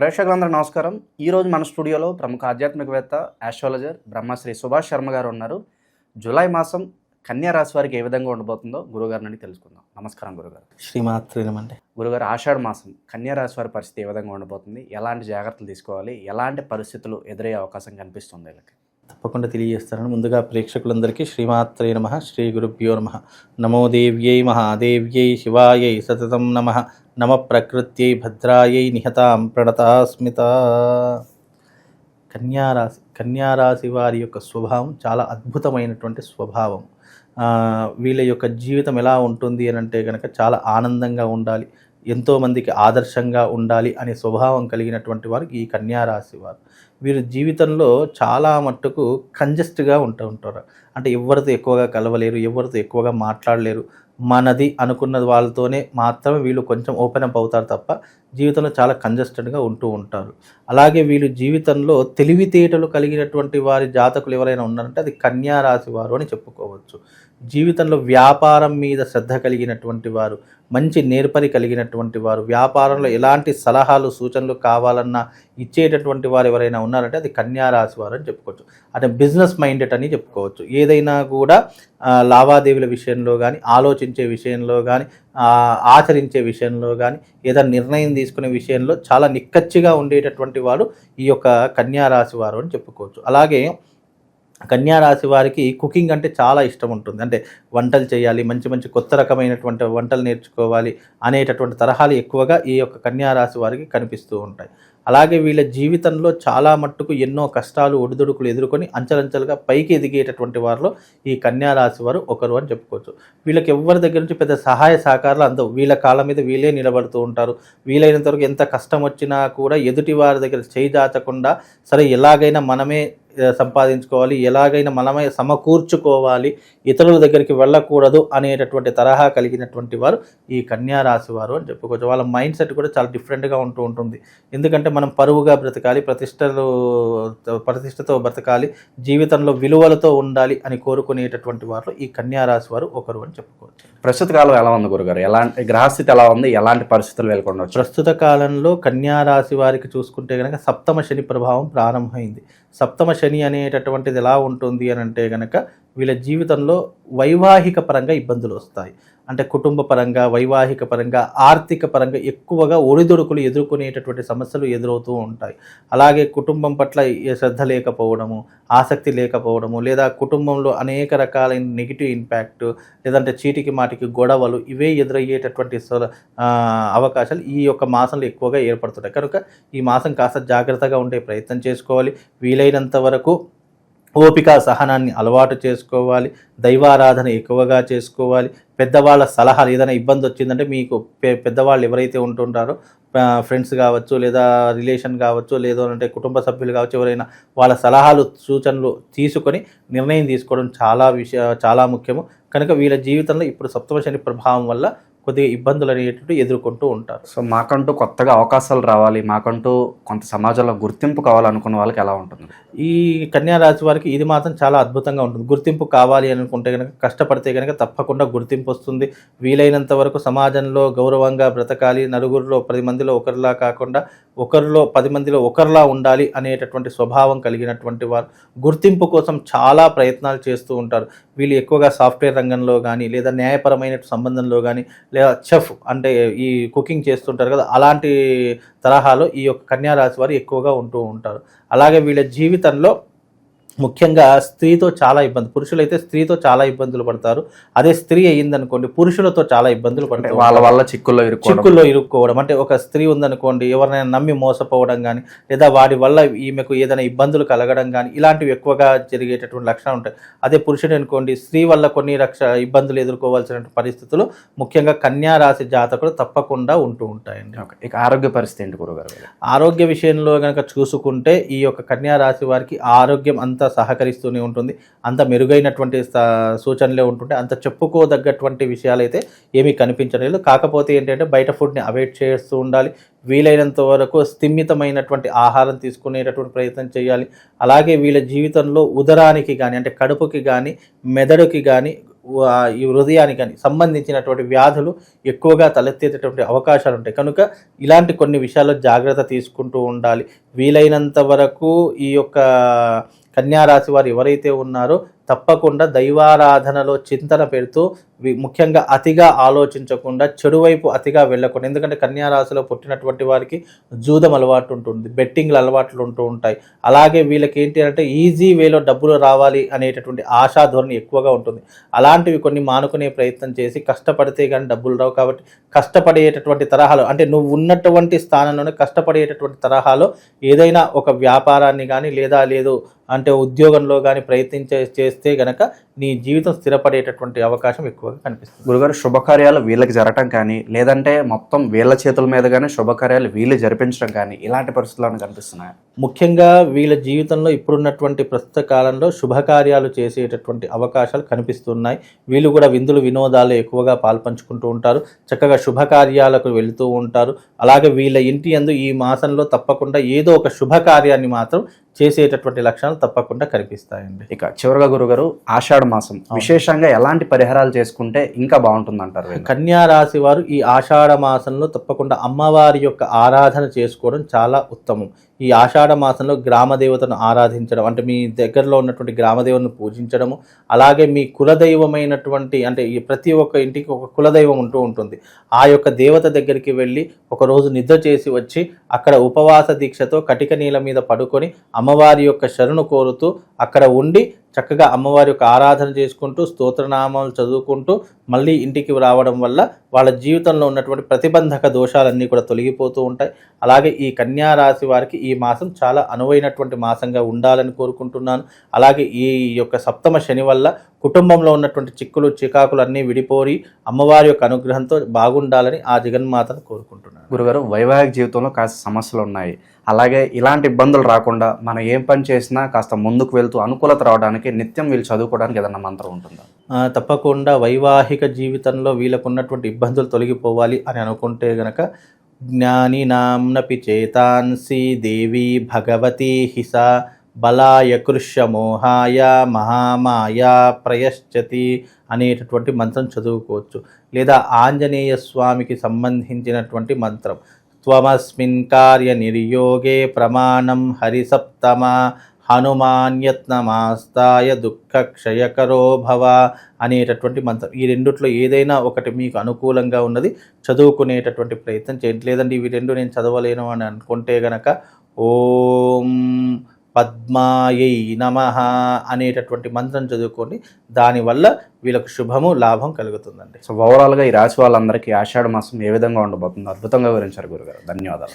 ప్రేక్షకులందరూ నమస్కారం. ఈరోజు మన స్టూడియోలో ప్రముఖ ఆధ్యాత్మికవేత్త, ఆస్ట్రాలజర్ బ్రహ్మశ్రీ సుభాష్ శర్మ గారు ఉన్నారు. జూలై మాసం కన్యా రాశి వారికి ఏ విధంగా ఉండబోతుందో గురుగారి నుండి తెలుసుకుందాం. నమస్కారం గురుగారు. శ్రీమాత్రే నమః. గురుగారు, ఆషాఢ మాసం కన్యా రాశి వారి పరిస్థితి ఏ విధంగా ఉండబోతుంది? ఎలాంటి జాగ్రత్తలు తీసుకోవాలి? ఎలాంటి పరిస్థితులు ఎదురయ్యే అవకాశం కనిపిస్తుంది వీళ్ళకి? తప్పకుండా తెలియజేస్తాను. ముందుగా ప్రేక్షకులందరికీ శ్రీమాత్రే నమః, శ్రీ గురుభ్యో నమః. నమో దేవ్యై మహాదేవ్యై శివాయై సతతం నమః. నమ ప్రకృత్యై భద్రాయై నిహతాం ప్రణతాస్మిత. కన్యారాశి వారి యొక్క స్వభావం చాలా అద్భుతమైనటువంటి స్వభావం. వీళ్ళ యొక్క జీవితం ఎలా ఉంటుంది అని అంటే కనుక చాలా ఆనందంగా ఉండాలి, ఎంతోమందికి ఆదర్శంగా ఉండాలి అనే స్వభావం కలిగినటువంటి వారు ఈ కన్యారాశి వారు. వీరు జీవితంలో చాలా మట్టుకు కంజెస్ట్గా ఉంటారు. అంటే ఎవరితో ఎక్కువగా కలవలేరు, ఎవరితో ఎక్కువగా మాట్లాడలేరు. మనది అనుకున్న వాళ్ళతోనే మాత్రమే వీళ్ళు కొంచెం ఓపెన్ అప్ అవుతారు తప్ప జీవితంలో చాలా కంజెస్టెడ్గా ఉంటూ ఉంటారు. అలాగే వీళ్ళు జీవితంలో తెలివితేటలు కలిగినటువంటి వారి జాతకులు ఎవరైనా ఉన్నారంటే అది కన్యారాశి వారు అని చెప్పుకోవచ్చు. జీవితంలో వ్యాపారం మీద శ్రద్ధ కలిగినటువంటి వారు, మంచి నేర్పరి కలిగినటువంటి వారు, వ్యాపారంలో ఎలాంటి సలహాలు సూచనలు కావాలన్నా ఇచ్చేటటువంటి వారు ఎవరైనా ఉన్నారంటే అది కన్యారాశి వారు అని చెప్పుకోవచ్చు. అంటే బిజినెస్ మైండెడ్ అని చెప్పుకోవచ్చు. ఏదైనా కూడా లావాదేవీల విషయంలో కానీ, ఆలోచించే విషయంలో కానీ, ఆచరించే విషయంలో కానీ, ఏదైనా నిర్ణయం తీసుకునే విషయంలో చాలా నిక్కచ్చిగా ఉండేటటువంటి వారు ఈ యొక్క కన్యారాశి వారు అని చెప్పుకోవచ్చు. అలాగే కన్యారాశి వారికి కుకింగ్ అంటే చాలా ఇష్టం ఉంటుంది. అంటే వంటలు చేయాలి, మంచి మంచి కొత్త రకమైనటువంటి వంటలు నేర్చుకోవాలి అనేటటువంటి తరహాలు ఎక్కువగా ఈ యొక్క కన్యారాశి వారికి కనిపిస్తూ ఉంటాయి. అలాగే వీళ్ళ జీవితంలో చాలా మట్టుకు ఎన్నో కష్టాలు ఒడిదుడుకులు ఎదుర్కొని అంచెలంచెలుగా పైకి ఎదిగేటటువంటి వారిలో ఈ కన్యారాశి వారు ఒకరు అని చెప్పుకోవచ్చు. వీళ్ళకి ఎవరి దగ్గర నుంచి పెద్ద సహాయ సహకారాలు అందవు. వీళ్ళ కాళ్ళ మీద వీళ్ళే నిలబడుతూ ఉంటారు. వీలైనంత వరకు ఎంత కష్టం వచ్చినా కూడా ఎదుటి వారి దగ్గర చేయి దాచకుండా సరే ఎలాగైనా మనమే సంపాదించుకోవాలి, ఎలాగైనా మనమే సమకూర్చుకోవాలి, ఇతరుల దగ్గరికి వెళ్ళకూడదు అనేటటువంటి తరహా కలిగినటువంటి వారు ఈ కన్యారాశి వారు అని చెప్పుకోవచ్చు. వాళ్ళ మైండ్ సెట్ కూడా చాలా డిఫరెంట్గా ఉంటుంది. ఎందుకంటే మనం పరువుగా బ్రతకాలి, ప్రతిష్టతో బ్రతకాలి, జీవితంలో విలువలతో ఉండాలి అని కోరుకునేటటువంటి వారు ఈ కన్యారాశి వారు ఒకరు అని చెప్పుకోవచ్చు. ప్రస్తుత కాలం ఎలా ఉంది గురుగారు? ఎలాంటి గ్రహస్థితి ఎలా ఉంది? ఎలాంటి పరిస్థితులు వెళ్ళకుండా? ప్రస్తుత కాలంలో కన్యారాశి వారికి చూసుకుంటే కనుక సప్తమ శని ప్రభావం ప్రారంభమైంది. సప్తమ శని అనేటటువంటిది ఎలా ఉంటుంది అని అంటే కనుక వీళ్ళ జీవితంలో వైవాహిక పరంగా ఇబ్బందులు వస్తాయి. అంటే కుటుంబ పరంగా, వైవాహిక పరంగా, ఆర్థిక పరంగా ఎక్కువగా ఒడిదుడుకులు ఎదుర్కొనేటటువంటి సమస్యలు ఎదురవుతూ ఉంటాయి. అలాగే కుటుంబం పట్ల శ్రద్ధ లేకపోవడము, ఆసక్తి లేకపోవడము, లేదా కుటుంబంలో అనేక రకాలైన నెగిటివ్ ఇంపాక్ట్, లేదంటే చీటికి మాటికి గొడవలు ఇవే ఎదురయ్యేటటువంటి అవకాశాలు ఈ యొక్క మాసంలో ఎక్కువగా ఏర్పడుతుంటాయి. కనుక ఈ మాసం కాస్త జాగ్రత్తగా ఉండే ప్రయత్నం చేసుకోవాలి. వీలైనంత వరకు ఓపిక సహనాన్ని అలవాటు చేసుకోవాలి. దైవారాధన ఎక్కువగా చేసుకోవాలి. పెద్దవాళ్ళ సలహాలు, ఏదైనా ఇబ్బంది వచ్చిందంటే మీకు పెద్దవాళ్ళు ఎవరైతే ఉంటుంటారో ఫ్రెండ్స్ కావచ్చు, లేదా రిలేషన్ కావచ్చు, లేదంటే కుటుంబ సభ్యులు కావచ్చు, ఎవరైనా వాళ్ళ సలహాలు సూచనలు తీసుకొని నిర్ణయం తీసుకోవడం చాలా ముఖ్యము. కనుక వీళ్ళ జీవితంలో ఇప్పుడు సప్తమ శని ప్రభావం వల్ల కొద్దిగా ఇబ్బందులు అనేటువంటి ఎదుర్కొంటూ ఉంటారు. సో మాకంటూ కొత్తగా అవకాశాలు రావాలి, మాకంటూ కొంత సమాజంలో గుర్తింపు కావాలనుకున్న వాళ్ళకి ఎలా ఉంటుంది? ఈ కన్యారాశి వారికి ఇది మాత్రం చాలా అద్భుతంగా ఉంటుంది. గుర్తింపు కావాలి అనుకుంటే కనుక, కష్టపడితే కనుక తప్పకుండా గుర్తింపు వస్తుంది. వీలైనంత వరకు సమాజంలో గౌరవంగా బ్రతకాలి, నలుగురిలో 10 మందిలో ఒకరిలా కాకుండా ఒకరిలో 10 మందిలో ఒకరిలా ఉండాలి అనేటటువంటి స్వభావం కలిగినటువంటి వారు గుర్తింపు కోసం చాలా ప్రయత్నాలు చేస్తూ ఉంటారు. వీళ్ళు ఎక్కువగా సాఫ్ట్వేర్ రంగంలో కానీ, లేదా న్యాయపరమైన సంబంధంలో కానీ, లేదా చెఫ్ అంటే ఈ కుకింగ్ చేస్తుంటారు కదా, అలాంటి తరహాలో ఈ యొక్క కన్యారాశి వారు ఎక్కువగా ఉంటూ ఉంటారు. అలాగే వీళ్ళ జీవితంలో ముఖ్యంగా స్త్రీతో చాలా ఇబ్బంది, పురుషులైతే స్త్రీతో చాలా ఇబ్బందులు పడతారు. అదే స్త్రీ అయ్యిందనుకోండి పురుషులతో చాలా ఇబ్బందులు పడతారు. వాళ్ళ వల్ల చిక్కుల్లో ఇరుక్కోవడం, అంటే ఒక స్త్రీ ఉందనుకోండి, ఎవరినైనా నమ్మి మోసపోవడం కానీ, లేదా వాడి వల్ల ఈమెకు ఏదైనా ఇబ్బందులు కలగడం కానీ, ఇలాంటివి ఎక్కువగా జరిగేటటువంటి లక్షణాలు ఉంటాయి. అదే పురుషుడు అనుకోండి, స్త్రీ వల్ల కొన్ని ఇబ్బందులు ఎదుర్కోవాల్సిన పరిస్థితులు ముఖ్యంగా కన్యారాశి జాతకులు తప్పకుండా ఉంటూ ఉంటాయండి. ఇక ఆరోగ్య పరిస్థితి ఏంటి గురుగారు? ఆరోగ్య విషయంలో కనుక చూసుకుంటే ఈ యొక్క కన్యారాశి వారికి ఆరోగ్యం అంత సహకరిస్తూనే ఉంటుంది. అంత మెరుగైనటువంటి సూచనలే ఉంటుంటే అంత చెప్పుకోదగ్గటువంటి విషయాలు అయితే ఏమీ కనిపించలేదు. కాకపోతే ఏంటంటే బయట ఫుడ్ని అవాయిడ్ చేస్తూ ఉండాలి. వీలైనంత వరకు స్థిమితమైనటువంటి ఆహారం తీసుకునేటటువంటి ప్రయత్నం చేయాలి. అలాగే వీళ్ళ జీవితంలో ఉదరానికి కానీ, అంటే కడుపుకి కానీ, మెదడుకి కానీ ఈ హృదయానికి కానీ సంబంధించినటువంటి వ్యాధులు ఎక్కువగా తలెత్తేటటువంటి అవకాశాలు ఉంటాయి. కనుక ఇలాంటి కొన్ని విషయాల్లో జాగ్రత్త తీసుకుంటూ ఉండాలి. వీలైనంత వరకు ఈ యొక్క కన్యా రాశి వారు ఎవరైతే ఉన్నారో తప్పకుండా దైవారాధనలో చింతన పెడుతూ ముఖ్యంగా అతిగా ఆలోచించకుండా చెడువైపు అతిగా వెళ్ళకుండా, ఎందుకంటే కన్యా రాశిలో పుట్టినటువంటి వారికి జూదం అలవాటు ఉంటుంది, బెట్టింగ్లు అలవాట్లు ఉంటూ ఉంటాయి. అలాగే వీళ్ళకి ఏంటి అంటే ఈజీ వేలో డబ్బులు రావాలి అనేటటువంటి ఆశాధోరణి ఎక్కువగా ఉంటుంది. అలాంటివి కొన్ని మానుకునే ప్రయత్నం చేసి కష్టపడితే కానీ డబ్బులు రావు. కాబట్టి కష్టపడేటటువంటి తరహాలో, అంటే నువ్వు ఉన్నటువంటి స్థానంలోనే కష్టపడేటటువంటి తరహాలో ఏదైనా ఒక వ్యాపారాన్ని కానీ లేదు అంటే ఉద్యోగంలో కానీ చేస్తే గనక నీ జీవితం స్థిరపడేటటువంటి అవకాశం ఎక్కువగా కనిపిస్తుంది. గురుగారు, శుభకార్యాలు వీళ్ళకి జరగటం కానీ లేదంటే మొత్తం వీళ్ళ చేతుల మీదుగానే శుభకార్యాలు వీళ్ళు జరిపించడం కానీ ఇలాంటి పరిస్థితులను కనిపిస్తున్నాయి. ముఖ్యంగా వీళ్ళ జీవితంలో ఇప్పుడున్నటువంటి ప్రస్తుత కాలంలో శుభకార్యాలు చేసేటటువంటి అవకాశాలు కనిపిస్తున్నాయి. వీళ్ళు కూడా విందులు వినోదాలు ఎక్కువగా పాల్పంచుకుంటూ ఉంటారు, చక్కగా శుభకార్యాలకు వెళుతూ ఉంటారు. అలాగే వీళ్ళ ఇంటి యందు ఈ మాసంలో తప్పకుండా ఏదో ఒక శుభకార్యాన్ని మాత్రం చేసేటటువంటి లక్షణాలు తప్పకుండా కనిపిస్తాయండి. ఇక చివరిగా గురుగారు, ఆషాఢ మాసం విశేషంగా ఎలాంటి పరిహారాలు చేసుకుంటే ఇంకా బాగుంటుంది అంటారు? కన్యా రాశి వారు ఈ ఆషాఢ మాసంలో తప్పకుండా అమ్మవారి యొక్క ఆరాధన చేసుకోవడం చాలా ఉత్తమం. ఈ ఆషాఢ మాసంలో గ్రామదేవతను ఆరాధించడం, అంటే మీ దగ్గరలో ఉన్నటువంటి గ్రామదేవతను పూజించడము, అలాగే మీ కులదైవమైనటువంటి, అంటే ఈ ప్రతి ఒక్క ఇంటికి ఒక కులదైవం ఉంటూ ఉంటుంది. ఆ యొక్క దేవత దగ్గరికి వెళ్ళి ఒకరోజు నిద్ర చేసి వచ్చి అక్కడ ఉపవాస దీక్షతో కటిక నీళ్ళ మీద పడుకొని అమ్మవారి యొక్క శరణు కోరుతూ అక్కడ ఉండి చక్కగా అమ్మవారి యొక్క ఆరాధన చేసుకుంటూ స్తోత్రనామాలు చదువుకుంటూ మళ్ళీ ఇంటికి రావడం వల్ల వాళ్ళ జీవితంలో ఉన్నటువంటి ప్రతిబంధక దోషాలన్నీ కూడా తొలగిపోతూ ఉంటాయి. అలాగే ఈ కన్యా రాశి వారికి ఈ మాసం చాలా అనువైనటువంటి మాసంగా ఉండాలని కోరుకుంటున్నాను. అలాగే ఈ యొక్క సప్తమ శని వల్ల కుటుంబంలో ఉన్నటువంటి చిక్కులు చికాకులు అన్నీ విడిపోయి అమ్మవారి యొక్క అనుగ్రహంతో బాగుండాలని ఆ జగన్మాతను కోరుకుంటున్నాను. గురుగారు, వైవాహిక జీవితంలో కాస్త సమస్యలు ఉన్నాయి, అలాగే ఇలాంటి ఇబ్బందులు రాకుండా మనం ఏం పని చేసినా కాస్త ముందుకు వెళ్తూ అనుకూలత రావడానికి నిత్యం వీళ్ళు చదువుకోవడానికి ఏదన్నా మంత్రం ఉంటుందా? తప్పకుండా వైవాహిక జీవితంలో వీళ్ళకు ఉన్నటువంటి ఇబ్బందులు తొలగిపోవాలి అని అనుకుంటే గనక జ్ఞాని నామ్నపి చేతాన్సి దేవి భగవతి హిస బలాయ కృష్యమోహాయ మహామాయ ప్రయశ్చతి అనేటటువంటి మంత్రం చదువుకోవచ్చు. లేదా ఆంజనేయ స్వామికి సంబంధించినటువంటి మంత్రం త్వమస్మిన్ కార్య నిర్యోగే ప్రమాణం హరిసప్తమ హనుమాన్యత్నమాస్తాయ దుఃఖ క్షయకరో భవ అనేటటువంటి మంత్రం. ఈ రెండిట్లో ఏదైనా ఒకటి మీకు అనుకూలంగా ఉన్నది చదువుకునేటటువంటి ప్రయత్నం చేయండి. లేదంటే ఇవి రెండు నేను చదవలేను అని అనుకుంటే గనక ఓం పద్మాయై నమః అనేటటువంటి మంత్రం చదువుకోండి. దానివల్ల వీళ్ళకు శుభము లాభం కలుగుతుందండి. సో ఓవరాల్గా ఈ రాశి వాళ్ళందరికీ ఆషాఢ మాసం ఏ విధంగా ఉండబోతుందో అద్భుతంగా వివరించారు గురుగారు. ధన్యవాదాలు.